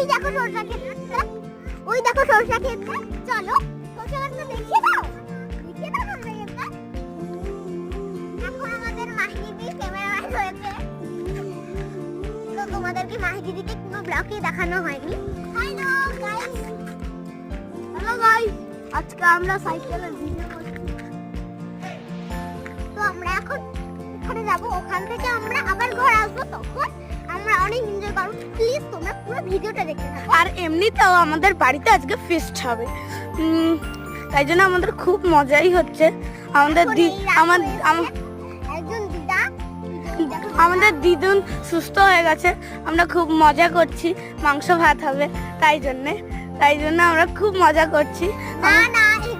ওই দেখো সরষা ক্ষেত, ওই দেখো সরষা ক্ষেত। চলো সরষা ক্ষেতটা দেখিয়ে দাও, দেখিয়ে দাও সরষা ক্ষেতটা। এখন আমাদের মাহিদি ক্যামেরাম্যান হয়েছে, তো তোমাদেরকে মাহিদিকে কোনো ব্লগে দেখানো হয়নি। হ্যালো গাইস, হ্যালো গাইস, আজকে আমরা সাইকেলের ভিডিও করছি। তো আমরা এখন ওখানে যাব, ওখান থেকে আমরা আবার ঘর আসবো, তখন আমরা অনেক এনজয় করব। প্লিজ তোমরা পুরো ভিডিওটা দেখতে থাকো। আর এমনিতেও আমাদের বাড়িতে আজকে ফিস্ট হবে, তাই জন্য আমাদের খুব মজাই হচ্ছে। আমাদের একজন দিদা, আমাদের দিদুন সুস্থ হয়ে গেছে, আমরা খুব মজা করছি। মাংস ভাত হবে, তাই জন্য আমরা খুব মজা করছি। না না, এই